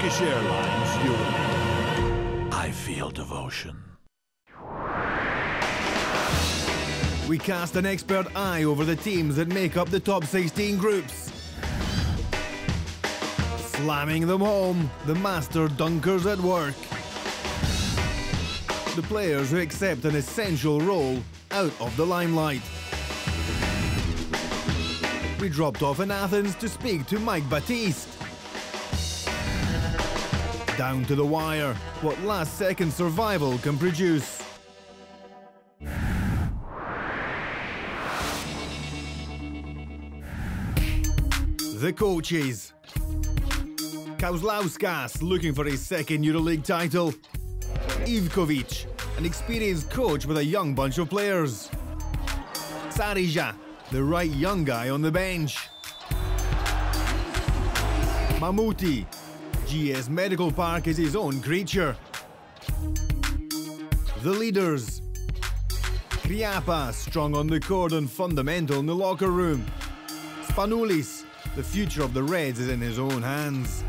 Turkish Airlines Euroleague. I feel devotion. We cast an expert eye over the teams that make up the top 16 groups. Slamming them home, the master dunkers at work. The players who accept an essential role out of the limelight. We dropped off in Athens to speak to Mike Batiste. Down to the wire, what last-second survival can produce. The coaches. Kauzlauskas looking for his second Euroleague title. Ivkovic, an experienced coach with a young bunch of players. Sarija, the right young guy on the bench. Mamouti, GS Medical Park is his own creature. The leaders. Kriapa, strong on the court and fundamental in the locker room. Spanoulis, the future of the Reds is in his own hands.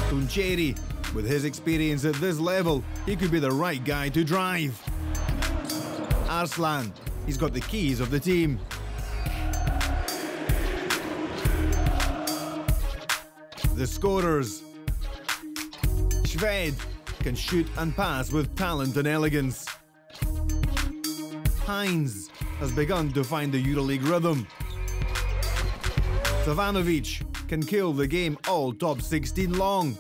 Tuncheri, with his experience at this level, he could be the right guy to drive. Arslan, he's got the keys of the team. The scorers. Shved can shoot and pass with talent and elegance. Heinz has begun to find the Euroleague rhythm. Savanovic can kill the game all top 16 long.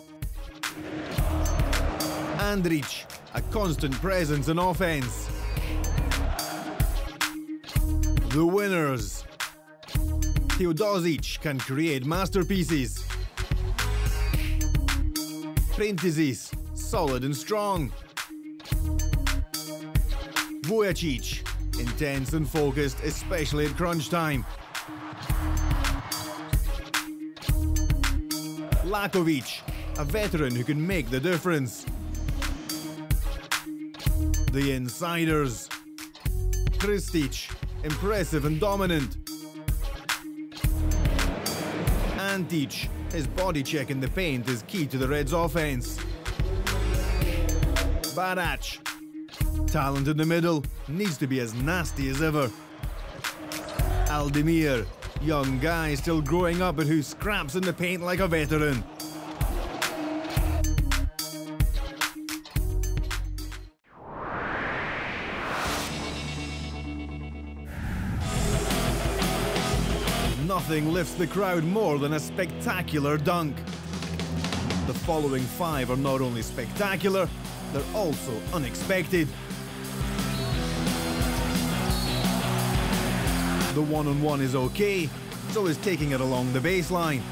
Andrić, a constant presence in offense. The winners. Teodosic can create masterpieces. Printezis, solid and strong. Vujacic, intense and focused, especially at crunch time. Lakovic, a veteran who can make the difference. The insiders. Kristic, impressive and dominant. Antic, his body check in the paint is key to the Reds' offense. Barac, talent in the middle, needs to be as nasty as ever. Aldemir, young guy still growing up but who scraps in the paint like a veteran. Nothing lifts the crowd more than a spectacular dunk. The following five are not only spectacular, they're also unexpected. The one-on-one is okay, so is taking it along the baseline.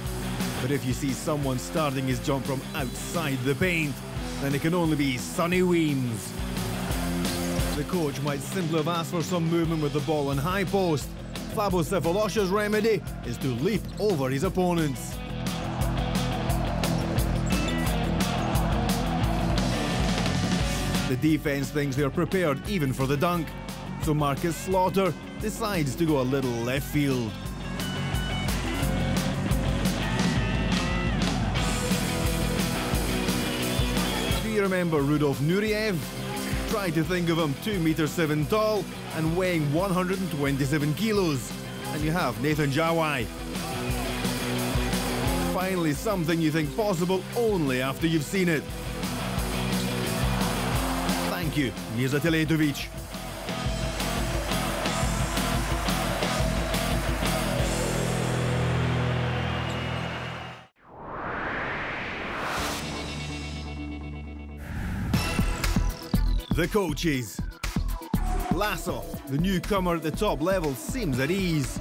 But if you see someone starting his jump from outside the paint, then it can only be Sonny Weems. The coach might simply have asked for some movement with the ball in high post. Fabo Cephalosha's remedy is to leap over his opponents. The defense thinks they're prepared even for the dunk, so Marcus Slaughter decides to go a little left field. Do you remember Rudolf Nureyev? Try to think of him 2'7" tall and weighing 127 kilos, and you have Nathan Jawai. Finally, something you think possible only after you've seen it. Thank you, Mirza Teletovic. The coaches. Lasso, the newcomer at the top level, seems at ease.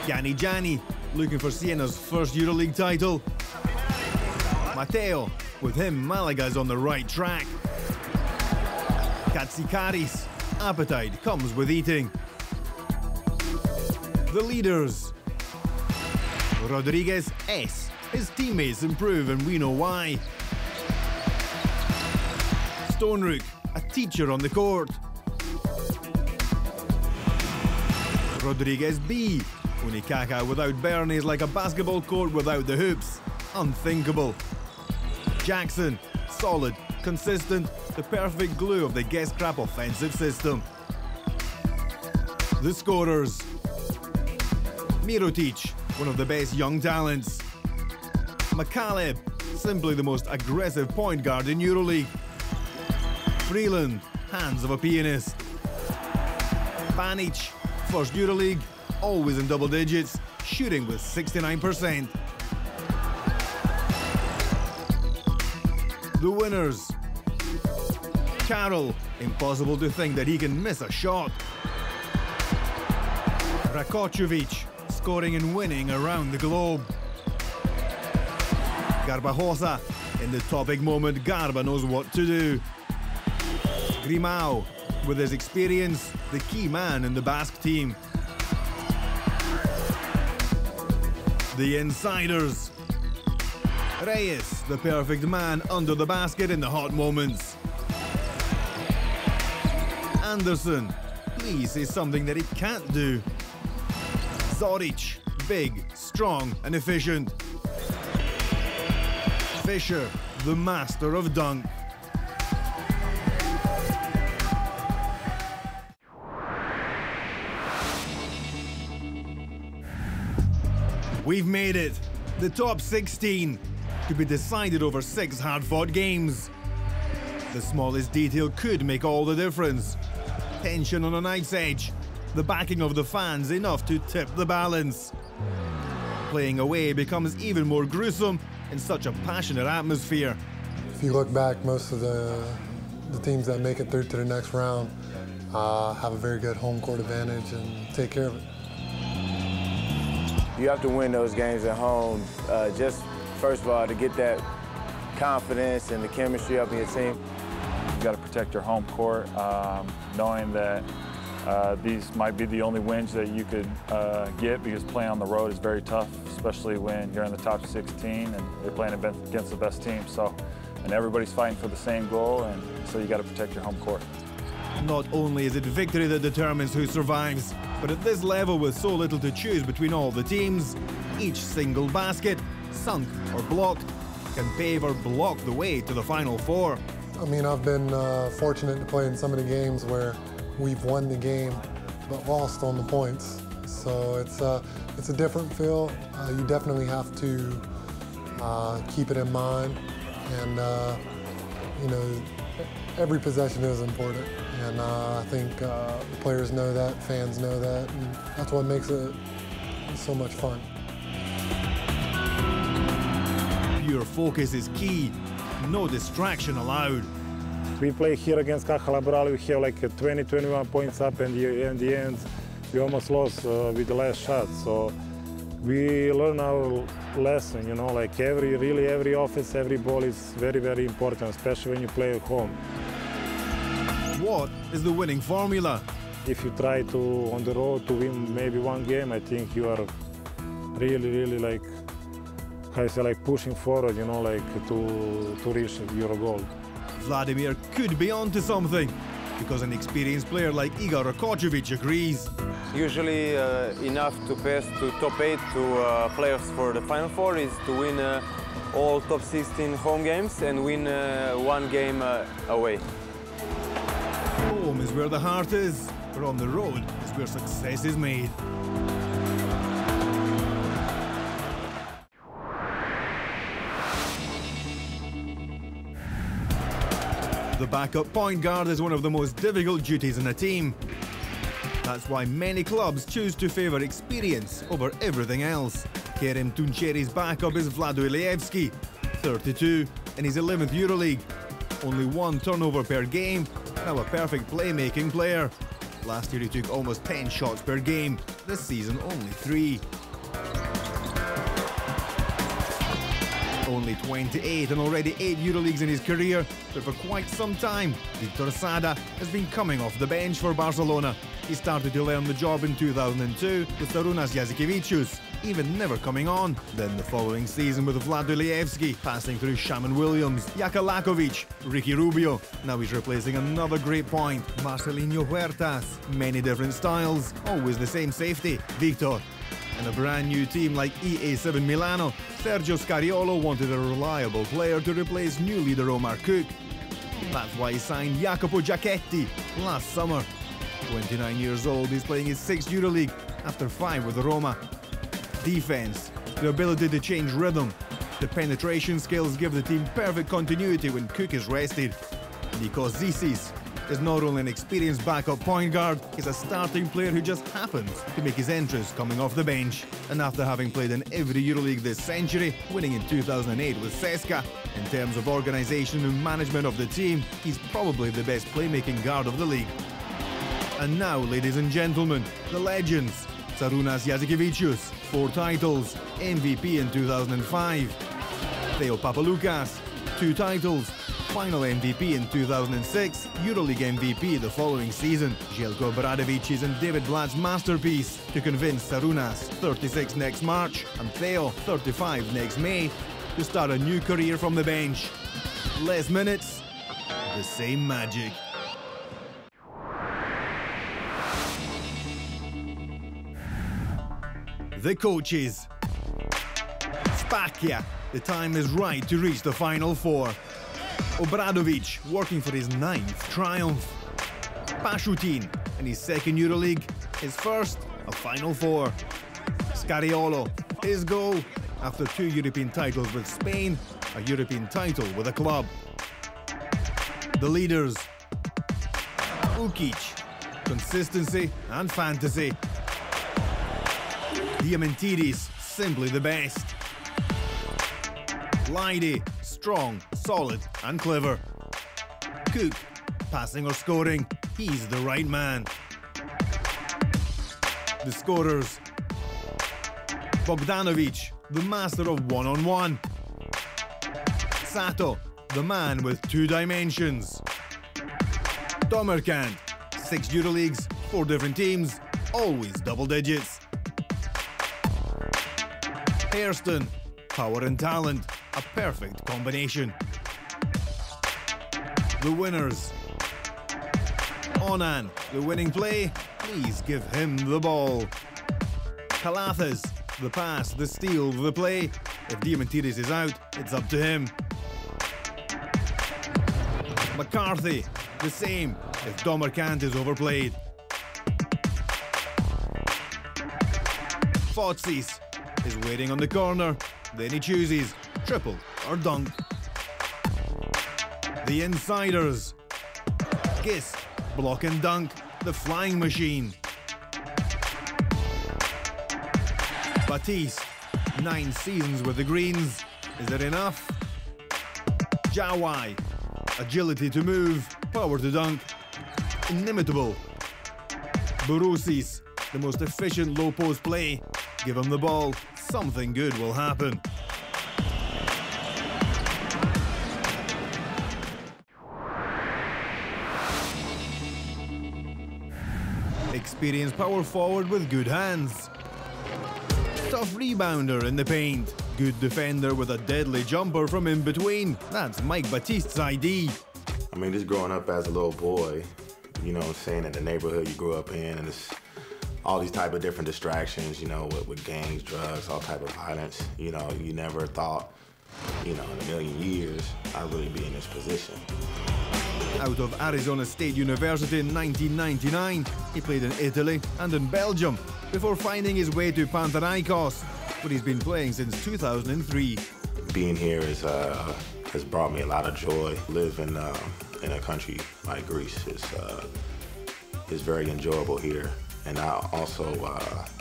Gianni, looking for Siena's first Euroleague title. Matteo, with him Malaga's on the right track. Katsikaris, appetite comes with eating. The leaders. Rodriguez S, his teammates improve and we know why. Stonerook, a teacher on the court. Rodriguez B, Unikaka without Bernie is like a basketball court without the hoops. unthinkable. Jackson, solid, consistent, the perfect glue of the Geskrap offensive system. The scorers. Mirotic, one of the best young talents. McCaleb, simply the most aggressive point guard in Euroleague. Freeland, hands of a pianist. Banic, first Euroleague, always in double digits, shooting with 69%. The winners. Carroll, impossible to think that he can miss a shot. Rakocevic, scoring and winning around the globe. Garbajosa, in the topic moment, Garba knows what to do. Grimao, with his experience, the key man in the Basque team. The insiders. Reyes, the perfect man under the basket in the hot moments. Anderson, please say something that he can't do. Zoric, big, strong and efficient. Fisher, the master of dunk. We've made it. The top 16 to be decided over 6 hard-fought games. The smallest detail could make all the difference. Tension on a knife's edge. The backing of the fans enough to tip the balance. Playing away becomes even more gruesome in such a passionate atmosphere. If you look back, most of the teams that make it through to the next round have a very good home court advantage and take care of it. You have to win those games at home, just first of all, to get that confidence and the chemistry up in your team. You got to protect your home court, knowing that these might be the only wins that you could get, because playing on the road is very tough, especially when you're in the top 16 and you're playing against the best team. And everybody's fighting for the same goal, and so you got to protect your home court. Not only is it victory that determines who survives, but at this level with so little to choose between all the teams, each single basket, sunk or blocked, can pave or block the way to the Final Four. I mean, I've been fortunate to play in some of the games where we've won the game but lost on the points. So it's a different feel. You definitely have to keep it in mind, and you know, every possession is important. And I think the players know that, fans know that, and that's what makes it so much fun. Pure focus is key. No distraction allowed. We play here against Caja Laboral. We have like 20-21 points up, and in the end, we almost lost with the last shot. So we learn our lesson, you know, like every offense, every ball is very, very important, especially when you play at home. What is the winning formula? If you try to, on the road, to win maybe one game, I think you are really, really like, how you say, like pushing forward, you know, like to reach your goal. Vladimir could be onto something, because an experienced player like Igor Rakocevic agrees. Usually enough to pass to top 8 to players for the Final Four is to win all top 16 home games and win one game away. Home is where the heart is, but on the road is where success is made. The backup point guard is one of the most difficult duties in a team. That's why many clubs choose to favour experience over everything else. Kerem Tunçeri's backup is Vlado Iliyevski, 32, in his 11th Euroleague. Only 1 turnover per game, now a perfect playmaking player. Last year he took almost 10 shots per game, this season only 3. Only 28 and already 8 Euroleagues in his career, but for quite some time, Victor Sada has been coming off the bench for Barcelona. He started to learn the job in 2002 with Sarunas Jasikevičius, even never coming on. Then the following season with Vlado Iliyevski, passing through Shaman Williams, Jaka Lakovic, Ricky Rubio. Now he's replacing another great point, Marcelinho Huertas. Many different styles, always the same safety, Victor. In a brand new team like EA7 Milano, Sergio Scariolo wanted a reliable player to replace new leader Omar Cook. That's why he signed Jacopo Giachetti last summer. 29 years old, he's playing his 6th Euroleague after 5 with Roma. Defense, the ability to change rhythm, the penetration skills give the team perfect continuity when Cook is rested. Nikos Zisis is not only an experienced backup point guard, he's a starting player who just happens to make his entrance coming off the bench. And after having played in every EuroLeague this century, winning in 2008 with CSKA, in terms of organisation and management of the team, he's probably the best playmaking guard of the league. And now, ladies and gentlemen, the legends. Šarūnas Jasikevičius, 4 titles, MVP in 2005. Theo Papaloukas, 2 titles, final MVP in 2006, EuroLeague MVP the following season. Željko Obradovic's and David Blatt's masterpiece to convince Šarūnas, 36 next March, and Theo, 35 next May, to start a new career from the bench. Less minutes, the same magic. The coaches. Spacchia, the time is right to reach the Final Four. Obradovic, working for his 9th triumph. Pashutin, in his 2nd EuroLeague, his first, a Final Four. Scariolo, his goal, after 2 European titles with Spain, a European title with a club. The leaders. Ukic, consistency and fantasy. Diamantidis, simply the best. Laidi, strong, solid and clever. Cook, passing or scoring, he's the right man. The scorers. Bogdanovic, the master of one-on-one. Sato, the man with 2 dimensions. Tomerkant, 6 EuroLeagues, 4 different teams, always double digits. Hairston, power and talent, a perfect combination. The winners. Onan, the winning play, please give him the ball. Kalathis, the pass, the steal, the play. If Diamantidis is out, it's up to him. McCarthy, the same, if Tomerkant is overplayed. Fotsis is waiting on the corner, then he chooses triple or dunk. The insiders. Gis, block and dunk, the flying machine. Batiste, 9 seasons with the Greens, is it enough? Jawai, agility to move, power to dunk, inimitable. Bourousis, the most efficient low post play, give him the ball, something good will happen. Experienced power forward with good hands. Tough rebounder in the paint. Good defender with a deadly jumper from in between. That's Mike Batiste's ID. I mean, just growing up as a little boy, you know what I'm saying, in the neighborhood you grew up in, and it's all these type of different distractions, you know, with gangs, drugs, all type of violence. You know, you never thought, you know, in a million years, I'd really be in this position. Out of Arizona State University in 1999, he played in Italy and in Belgium before finding his way to Panathinaikos, where he's been playing since 2003. Being here has brought me a lot of joy. Living in a country like Greece is very enjoyable here. And I also,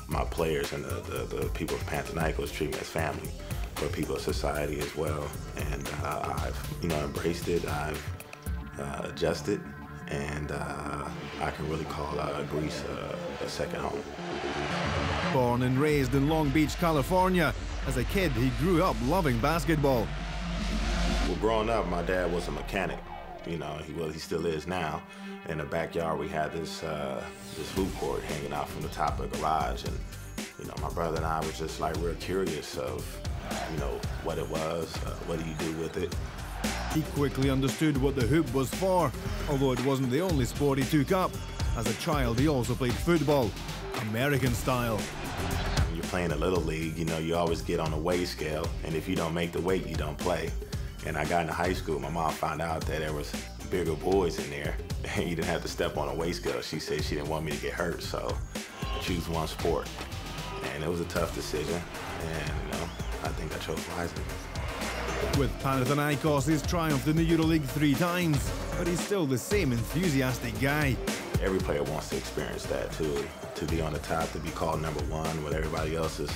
my players and the people of Panathinaikos treat me as family, but people of society as well. And I've, you know, embraced it. I've adjusted, and I can really call Greece a second home. Born and raised in Long Beach, California, as a kid he grew up loving basketball. Well, growing up, my dad was a mechanic. You know, he still is now. In the backyard, we had this hoop court hanging out from the top of the garage, and you know, my brother and I was just like real curious of, you know, what it was, what do you do with it. He quickly understood what the hoop was for, although it wasn't the only sport he took up. As a child, he also played football, American style. When you playing a little league, you know, you always get on a weight scale, and if you don't make the weight, you don't play. And I got into high school, my mom found out that there was bigger boys in there, and you didn't have to step on a weight scale. She said she didn't want me to get hurt, so I choose one sport. And it was a tough decision, and you know, I think I chose wisely. With Panathinaikos, he's triumphed in the Euroleague 3 times, but he's still the same enthusiastic guy. Every player wants to experience that, to be on the top, to be called number one, when everybody else is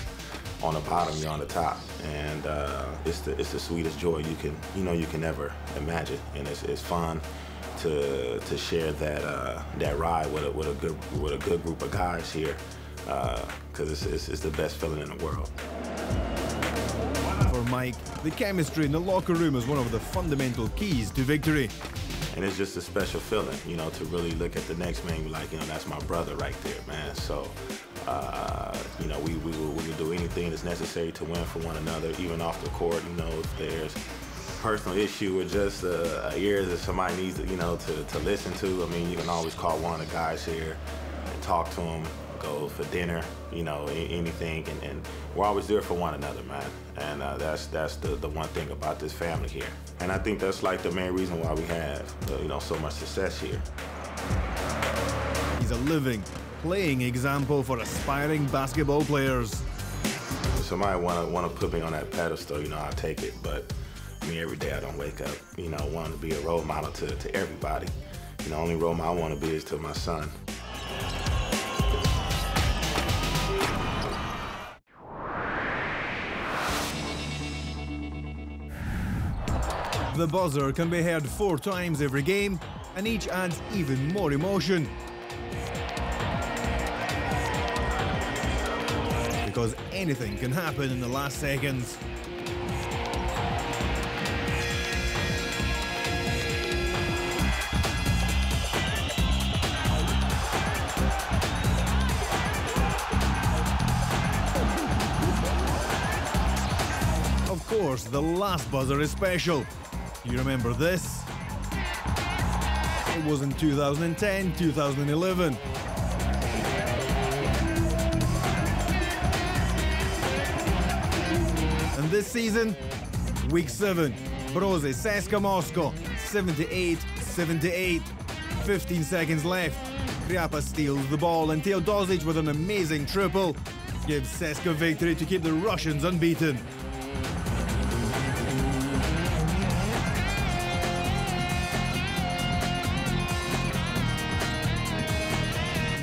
on the bottom, you're on the top. And it's the sweetest joy you can ever imagine, and it's fun to share that ride with a good group of guys here, because it's the best feeling in the world. For Mike, the chemistry in the locker room is one of the fundamental keys to victory. And it's just a special feeling, you know, to really look at the next man and be like, you know, that's my brother right there, man. So, you know, we will do anything that's necessary to win for one another, even off the court. You know, if there's personal issue or just ear that somebody needs, you know, to listen to, I mean, you can always call one of the guys here and talk to them, go for dinner, you know, anything, and we're always there for one another, man. And that's the one thing about this family here. And I think that's like the main reason why we have, you know, so much success here. He's a living, playing example for aspiring basketball players. If somebody want to put me on that pedestal, you know, I'll take it. But I mean, every day I don't wake up, you know, wanting to be a role model to everybody. You know, only role model I want to be is to my son. The buzzer can be heard 4 times every game, and each adds even more emotion. Because anything can happen in the last seconds. Of course, the last buzzer is special. You remember this? It was in 2010, 2011. And this season, week 7, Brose CSKA Moscow, 78-78. 15 seconds left. Kriapa steals the ball, and Teodosic with an amazing triple gives CSKA victory to keep the Russians unbeaten.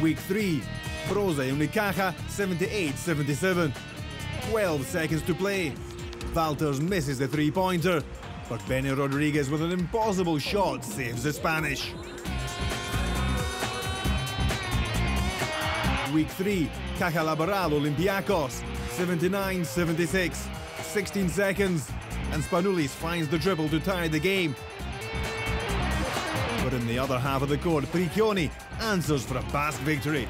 Week 3, Brose Unicaja, 78-77. 12 seconds to play. Valters misses the 3-pointer, but Benny Rodriguez with an impossible shot saves the Spanish. Week 3, Caja Laboral Olympiacos, 79-76. 16 seconds, and Spanoulis finds the triple to tie the game. But in the other half of the court, Pricchioni answers for a Basque victory.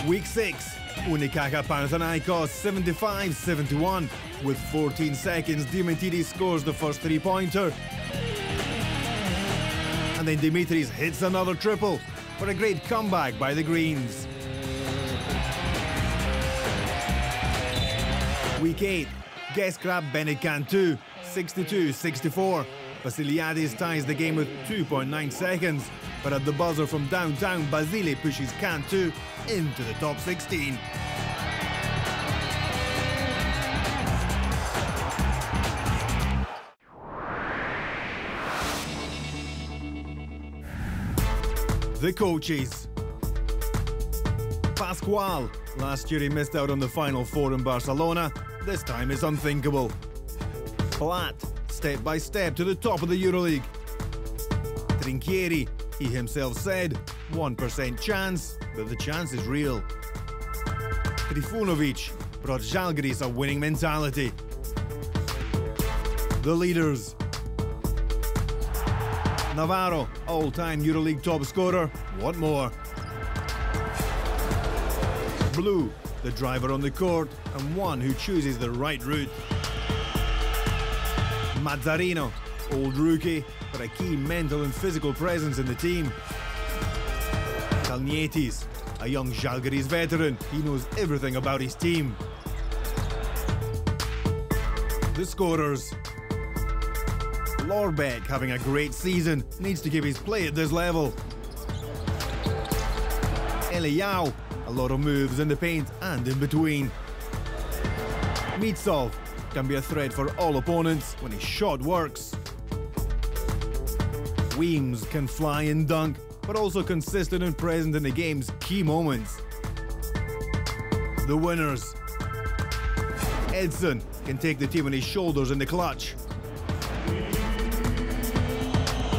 Week 6, Unicaja Panathinaikos, 75-71. With 14 seconds, Dimitris scores the first 3-pointer. And then Dimitris hits another triple for a great comeback by the Greens. Week 8, Geskrap Bennett Cantu, 62-64. Vasiliadis ties the game with 2.9 seconds, but at the buzzer from downtown, Basile pushes Cantu into the top 16. The coaches. Pascual. Last year he missed out on the Final Four in Barcelona. This time it's unthinkable. Platt, step by step to the top of the Euroleague. Trinchieri, he himself said, 1% chance, but the chance is real. Trifunovic brought Žalgiris a winning mentality. The leaders. Navarro, all-time Euroleague top scorer, what more? Blue, the driver on the court, and one who chooses the right route. Mazzarino, old rookie, but a key mental and physical presence in the team. Kalnietis, a young Žalgiris veteran, he knows everything about his team. The scorers. Lorbeck, having a great season, needs to keep his play at this level. Eliao, a lot of moves in the paint and in between. Mitsov can be a threat for all opponents when his shot works. Weems can fly and dunk, but also consistent and present in the game's key moments. The winners. Edson can take the team on his shoulders in the clutch.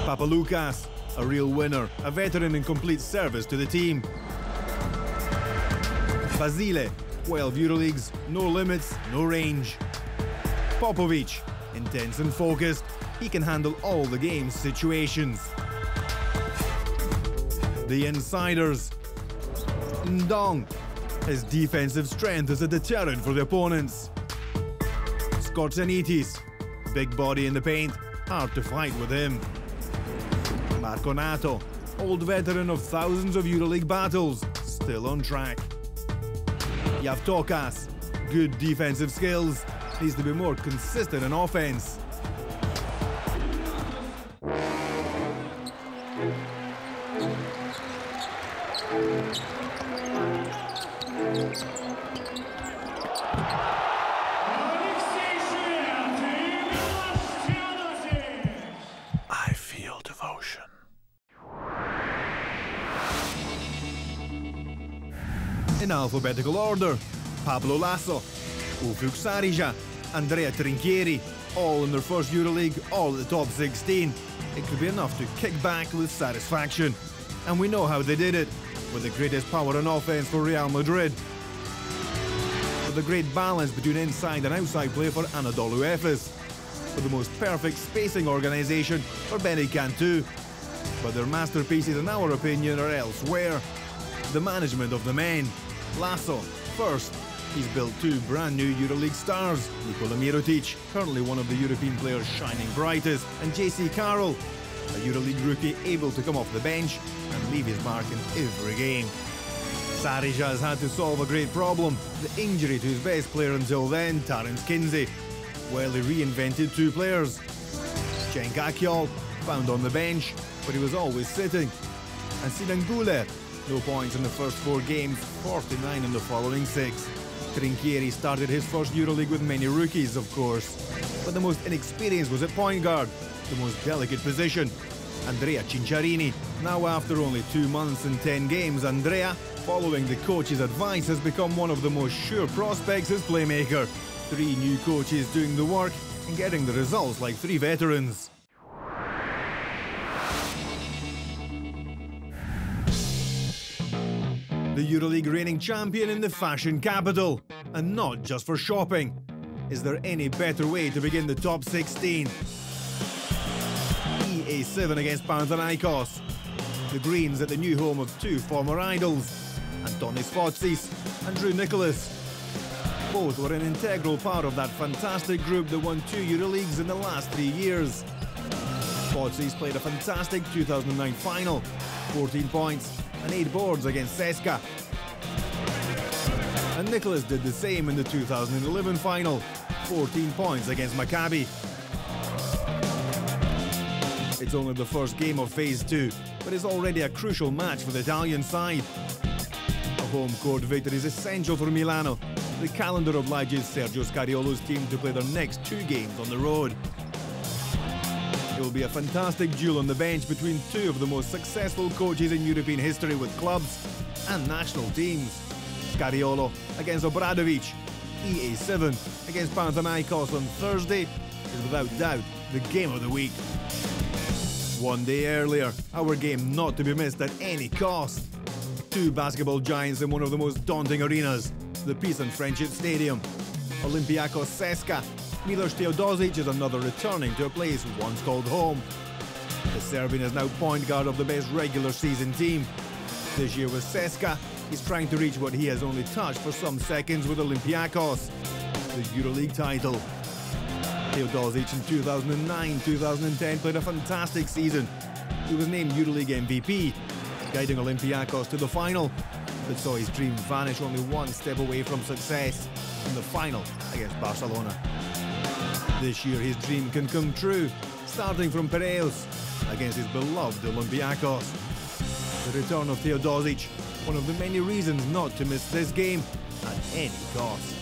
Papaloukas, a real winner, a veteran in complete service to the team. Basile, 12 Euroleagues, no limits, no range. Popovic, intense and focused, he can handle all the game's situations. The insiders. Ndong, his defensive strength is a deterrent for the opponents. Skortsanitis, big body in the paint, hard to fight with him. Marconato, old veteran of thousands of Euroleague battles, still on track. Yavtokas, good defensive skills, needs to be more consistent in offense. I feel devotion. In alphabetical order, Pablo Lasso, Ufuk Sarija, Andrea Trinchieri, all in their first Euroleague, all at the top 16. It could be enough to kick back with satisfaction. And we know how they did it, with the greatest power and offense for Real Madrid. With a great balance between inside and outside play for Anadolu Efes. With the most perfect spacing organisation for Beni Cantu. But their masterpieces, in our opinion, are elsewhere. The management of the men. Lasso, first. He's built two brand new Euroleague stars, Nikola Mirotic, currently one of the European players shining brightest, and JC Carroll, a Euroleague rookie able to come off the bench and leave his mark in every game. Sarija has had to solve a great problem, the injury to his best player until then, Terence Kinsey. Well, he reinvented two players. Cenk Akyol, found on the bench, but he was always sitting. And Sinan Guler, no points in the first 4 games, 49 in the following 6. Trinchieri started his first Euroleague with many rookies, of course. But the most inexperienced was at point guard, the most delicate position. Andrea Cinciarini. Now after only 2 months and 10 games, Andrea, following the coach's advice, has become one of the most sure prospects as playmaker. 3 new coaches doing the work and getting the results like 3 veterans. The Euroleague reigning champion in the fashion capital, and not just for shopping. Is there any better way to begin the top 16? EA7 against Panathinaikos. The Greens at the new home of 2 former idols, Antonis Fotsis and Drew Nicholas. Both were an integral part of that fantastic group that won 2 Euroleagues in the last 3 years. Fotsis played a fantastic 2009 final, 14 points and 8 boards against CSKA. And Nicholas did the same in the 2011 final, 14 points against Maccabi. It's only the first game of Phase 2, but it's already a crucial match for the Italian side. A home court victory is essential for Milano. The calendar obliges Sergio Scariolo's team to play their next 2 games on the road. It will be a fantastic duel on the bench between 2 of the most successful coaches in European history with clubs and national teams. Scariolo against Obradovic. EA7 against Panathinaikos on Thursday is without doubt the game of the week. 1 day earlier, our game not to be missed at any cost. 2 basketball giants in one of the most daunting arenas, the Peace and Friendship Stadium. Olympiacos CSKA. Milos Teodosic is another returning to a place once called home. The Serbian is now point guard of the best regular season team. This year with CSKA, he's trying to reach what he has only touched for some seconds with Olympiacos, the Euroleague title. Teodosic in 2009-2010 played a fantastic season. He was named Euroleague MVP. guiding Olympiacos to the final, but saw his dream vanish only one step away from success in the final against Barcelona. This year his dream can come true, starting from Piraeus against his beloved Olympiacos. The return of Teodosic, one of the many reasons not to miss this game at any cost.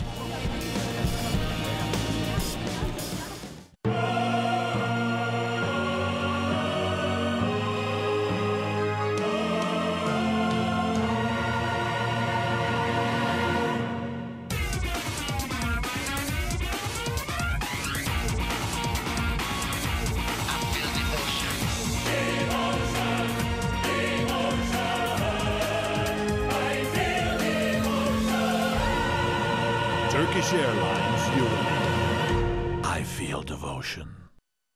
Turkish Airlines, Euroleague. I feel devotion.